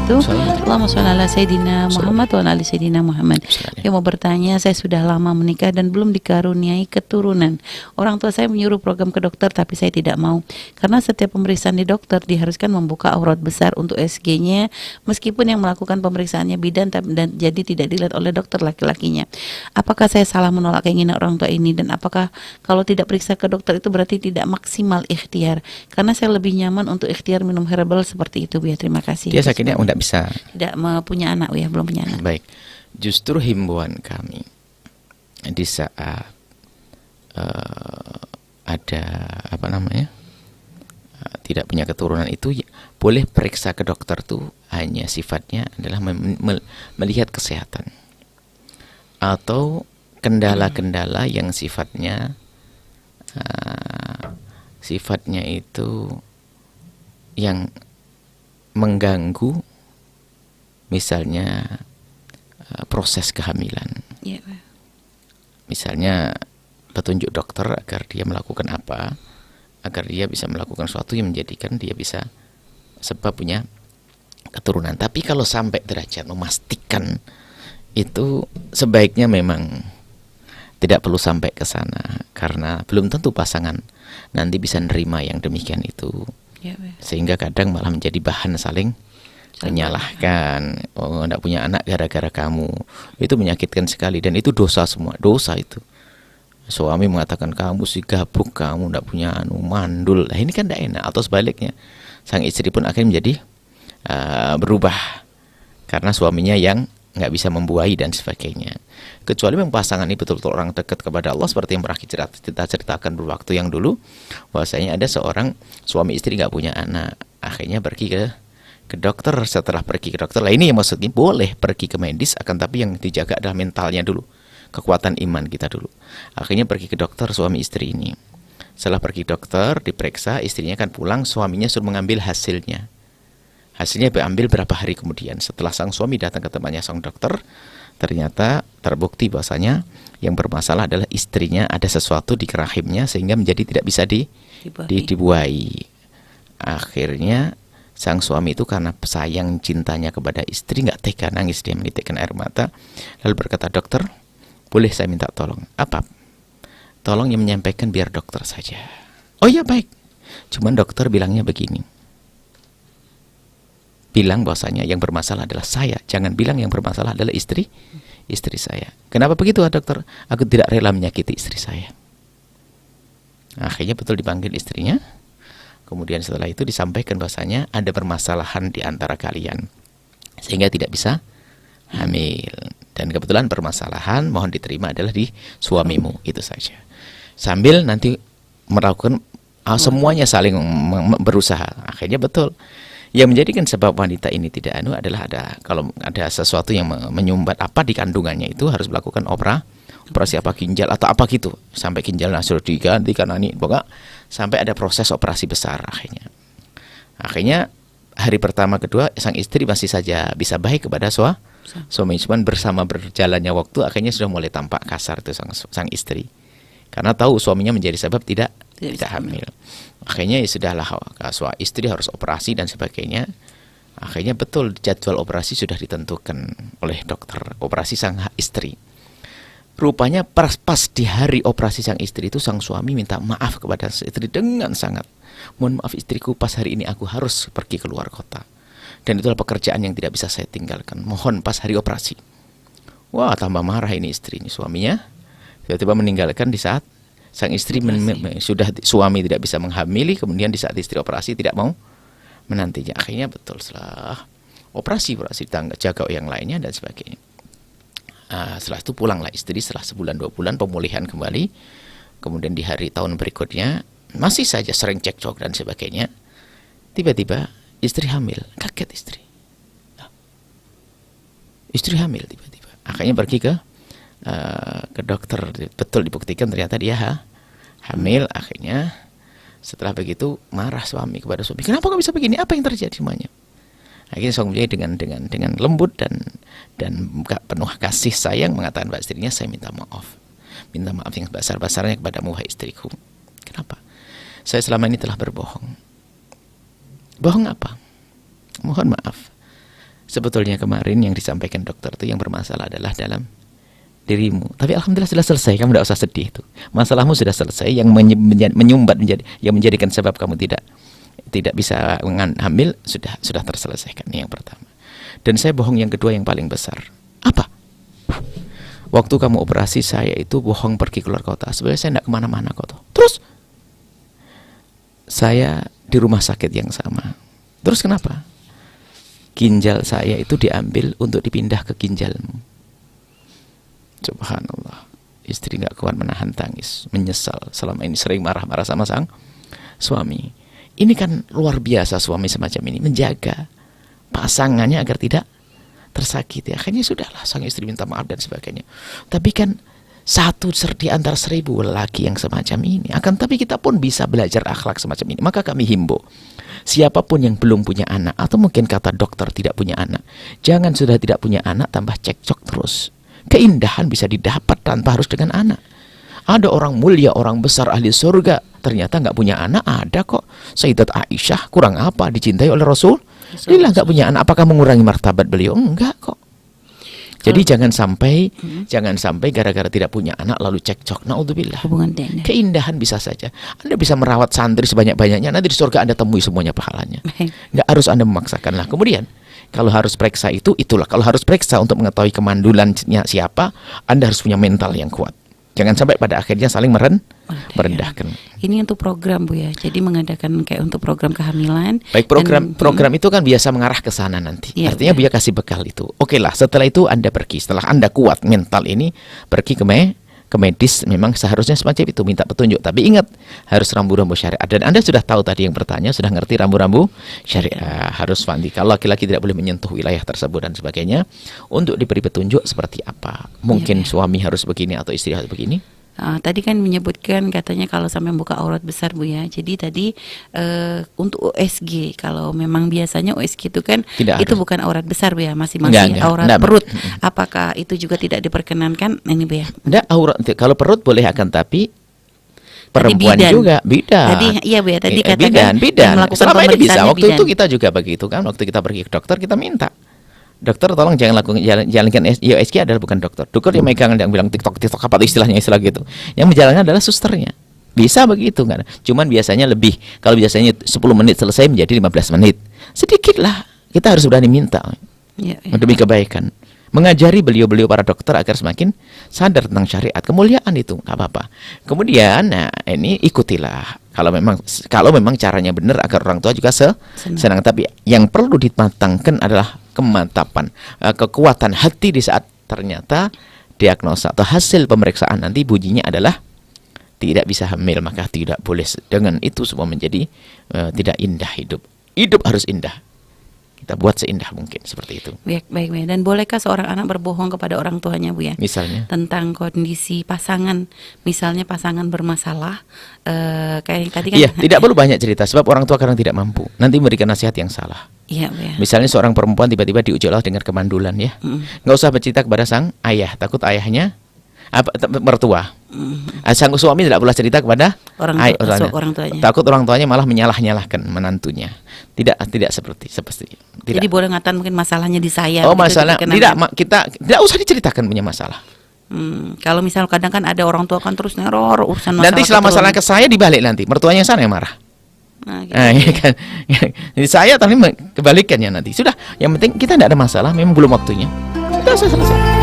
wabarakatuh. Allahumma sholli ala Sayyidina Muhammad wa ala ali Sayyidina Muhammad. Yang mau bertanya, saya sudah lama menikah dan belum dikaruniai keturunan. Orang tua saya menyuruh program ke dokter tapi saya tidak mau. Karena setiap pemeriksaan di dokter diharuskan membuka aurat besar untuk SG-nya meskipun yang melakukan pemeriksaannya bidan dan jadi tidak dilihat oleh dokter laki-lakinya. Apakah saya salah menolak keinginan orang tua ini, dan apakah kalau tidak periksa ke dokter itu berarti tidak maksimal ikhtiar? Karena saya lebih nyaman untuk ikhtiar minum herbal seperti itu, ya. Terima kasih. Dia sakitnya tidak bisa. Tidak punya anak, ya, belum punya anak. Baik, justru himbauan kami di saat ada tidak punya keturunan itu, boleh periksa ke dokter tuh hanya sifatnya adalah melihat kesehatan atau kendala-kendala yang sifatnya itu yang mengganggu, misalnya proses kehamilan. Ya. Misalnya petunjuk dokter agar dia melakukan apa, agar dia bisa melakukan sesuatu yang menjadikan dia bisa sebab punya keturunan. Tapi kalau sampai derajat memastikan, itu sebaiknya memang tidak perlu sampai ke sana, karena belum tentu pasangan nanti bisa nerima yang demikian itu. Sehingga kadang malah menjadi bahan saling menyalahkan. Oh, enggak punya anak gara-gara kamu. Itu menyakitkan sekali, dan itu dosa semua. Dosa itu. Suami mengatakan kamu si gabuk, kamu enggak punya mandul. Nah, ini kan enggak enak. Atau sebaliknya, sang istri pun akhirnya menjadi berubah karena suaminya yang enggak bisa membuahi dan sebagainya. Kecuali memang pasangan ini betul-betul orang dekat kepada Allah, seperti yang pernah kita ceritakan beberapa waktu yang dulu, bahwasanya ada seorang suami istri nggak punya anak, akhirnya pergi ke dokter. Setelah pergi ke dokter, lah ini yang maksudnya boleh pergi ke medis, akan tapi yang dijaga adalah mentalnya dulu, kekuatan iman kita dulu. Akhirnya pergi ke dokter suami istri ini. Setelah pergi dokter, diperiksa, istrinya kan pulang, suaminya suruh mengambil hasilnya. Hasilnya diambil berapa hari kemudian. Setelah sang suami datang ke tempatnya sang dokter, ternyata terbukti bahwasanya yang bermasalah adalah istrinya ada sesuatu di rahimnya sehingga menjadi tidak bisa dibuahi. Akhirnya sang suami itu karena sayang cintanya kepada istri, nggak tega, nangis, dia menitikkan air mata, lalu berkata, dokter, boleh saya minta tolong? Apa? Tolong yang menyampaikan biar dokter saja. Oh ya, baik. Cuman dokter bilangnya begini, bilang bahwasanya yang bermasalah adalah saya, jangan bilang yang bermasalah adalah istri saya. Kenapa begitu, dokter? Aku tidak rela menyakiti istri saya. Akhirnya betul dipanggil istrinya. Kemudian setelah itu disampaikan bahwasanya ada permasalahan di antara kalian sehingga tidak bisa hamil. Dan kebetulan permasalahan mohon diterima adalah di suamimu, itu saja. Sambil nanti melakukan semuanya saling berusaha. Akhirnya betul. Yang menjadikan sebab wanita ini tidak adalah kalau ada sesuatu yang menyumbat apa di kandungannya, itu harus melakukan operasi apa ginjal atau apa gitu, sampai ginjalnya sudah diganti karena ini pokoknya sampai ada proses operasi besar. Akhirnya hari pertama kedua sang istri masih saja bisa baik kepada suami, cuman bersama berjalannya waktu akhirnya sudah mulai tampak kasar itu sang istri, karena tahu suaminya menjadi sebab tidak hamil. Akhirnya ya sudahlah, suami istri harus operasi dan sebagainya. Akhirnya betul jadwal operasi sudah ditentukan oleh dokter, operasi sang istri. Rupanya pas di hari operasi sang istri itu sang suami minta maaf kepada sang istri dengan sangat. Mohon maaf istriku, pas hari ini aku harus pergi keluar kota. Dan itulah pekerjaan yang tidak bisa saya tinggalkan. Mohon pas hari operasi. Wah, tambah marah ini istri, ini suaminya tiba-tiba meninggalkan di saat sang istri sudah suami tidak bisa menghamili, kemudian di saat istri operasi tidak mau menantinya. Akhirnya betul setelah operasi jaga yang lainnya dan sebagainya. Setelah itu pulanglah istri setelah sebulan 2 bulan pemulihan kembali. Kemudian di hari tahun berikutnya masih saja sering cekcok dan sebagainya. Tiba-tiba istri hamil, kaget istri. Istri hamil tiba-tiba. Akhirnya pergi ke dokter, betul dibuktikan ternyata dia hamil. Akhirnya setelah begitu marah suami kepada suami, kenapa kok bisa begini, apa yang terjadi semuanya. Akhirnya suami dengan lembut dan penuh kasih sayang mengatakan pada istrinya, saya minta maaf yang besar-besarnya kepadamu wahai istriku. Kenapa? Saya selama ini telah berbohong. Bohong apa? Mohon maaf, Sebetulnya kemarin yang disampaikan dokter itu yang bermasalah adalah dalam dirimu. Tapi alhamdulillah sudah selesai, kamu tidak usah sedih itu. Masalahmu sudah selesai, yang menyumbat yang menjadikan sebab kamu tidak bisa hamil sudah terselesaikan. Ini yang pertama. Dan saya bohong yang kedua yang paling besar. Apa? Waktu kamu operasi saya itu bohong pergi keluar kota. Sebenarnya saya tidak kemana-mana kok. Terus saya di rumah sakit yang sama. Terus kenapa? Ginjal saya itu diambil untuk dipindah ke ginjalmu. Subhanallah. Istri nggak kuat menahan tangis, menyesal selama ini sering marah-marah sama sang suami. Ini kan luar biasa suami semacam ini menjaga pasangannya agar tidak tersakiti. Akhirnya sudahlah sang istri minta maaf dan sebagainya. Tapi kan satu di antara 1000 lelaki yang semacam ini. Akan tapi kita pun bisa belajar akhlak semacam ini. Maka kami himbau, siapapun yang belum punya anak, atau mungkin kata dokter tidak punya anak, jangan sudah tidak punya anak tambah cekcok terus. Keindahan bisa didapat tanpa harus dengan anak. Ada orang mulia, orang besar, ahli surga, ternyata nggak punya anak, ada kok. Sayyidat Aisyah, kurang apa dicintai oleh Rasul? Dia nggak punya anak, apakah mengurangi martabat beliau? Enggak kok. Jadi jangan sampai gara-gara tidak punya anak lalu cekcok. Naudzubillah. Keindahan bisa saja. Anda bisa merawat santri sebanyak-banyaknya, nanti di surga Anda temui semuanya pahalanya. Nggak harus Anda memaksakan lah. Kemudian kalau harus periksa itulah. Kalau harus periksa untuk mengetahui kemandulannya siapa, Anda harus punya mental yang kuat. Jangan sampai pada akhirnya saling merendahkan. Ini untuk program Bu ya. Jadi mengadakan kayak untuk program kehamilan. Baik, program itu kan biasa mengarah ke sana nanti. Ya, artinya Buya kasih bekal itu. Oke lah, setelah itu Anda pergi. Setelah Anda kuat mental ini, pergi ke medis. Memang seharusnya semacam itu, minta petunjuk. Tapi ingat, harus rambu-rambu syariat. Dan Anda sudah tahu tadi yang bertanya, sudah ngerti rambu-rambu syariat. Harus mandi. Kalau laki-laki tidak boleh menyentuh wilayah tersebut dan sebagainya. Untuk diberi petunjuk seperti apa. Mungkin suami harus begini atau istri harus begini. Tadi kan menyebutkan katanya kalau sampai buka aurat besar Bu ya. Jadi tadi untuk USG, kalau memang biasanya USG itu kan itu bukan aurat besar Bu ya, masih aurat perut. Apakah itu juga tidak diperkenankan ini Bu ya? Enggak, aurat kalau perut boleh, akan tapi perempuan juga bidan. Tadi iya Bu ya, tadi katakan bidan. Selama ini bisa. Waktu itu kita juga begitu kan, waktu kita pergi ke dokter kita minta, dokter tolong jangan lakukan jalankan USG adalah bukan dokter. Dokter yang megang, yang bilang TikTok apa istilahnya istilah gitu. Yang menjalankan adalah susternya. Bisa begitu kan. Cuman biasanya lebih. Kalau biasanya 10 menit selesai menjadi 15 menit. Sedikitlah. Kita harus berani minta. Demi kebaikan. Mengajari beliau-beliau para dokter agar semakin sadar tentang syariat. Kemuliaan itu enggak apa-apa. Kemudian ini ikutilah. Kalau memang caranya benar agar orang tua juga senang. Tapi yang perlu dimatangkan adalah kemantapan, kekuatan hati di saat ternyata diagnosa atau hasil pemeriksaan nanti bunyinya adalah tidak bisa hamil, maka tidak boleh. Dengan itu semua menjadi tidak indah hidup. Hidup harus indah. Kita buat seindah mungkin seperti itu. Baik. Dan bolehkah seorang anak berbohong kepada orang tuanya Bu ya? Misalnya tentang kondisi pasangan, misalnya pasangan bermasalah, kayak tadi kan. Iya, tidak perlu banyak cerita sebab orang tua kadang tidak mampu. Nanti memberikan nasihat yang salah. Iya, Bu ya. Misalnya seorang perempuan tiba-tiba diuji Allah dengan kemandulan ya. Nggak usah bercerita kepada sang ayah, takut ayahnya mertua. Sang suami tidak boleh cerita kepada orang tuanya. Takut orang tuanya malah menyalah-nyalahkan menantunya. Tidak seperti tidak. Jadi boleh ngatakan mungkin masalahnya di saya. Oh, masalah kita tidak usah diceritakan punya masalah. Kalau misal kadang kan ada orang tua kan terus neror urusan masalah. Nanti setelah masalah ke saya dibalik nanti mertuanya yang sana yang marah. Gitu. Kan. Jadi saya tadi kebalikannya nanti. Sudah, yang penting kita tidak ada masalah, memang belum waktunya. Sudah selesai.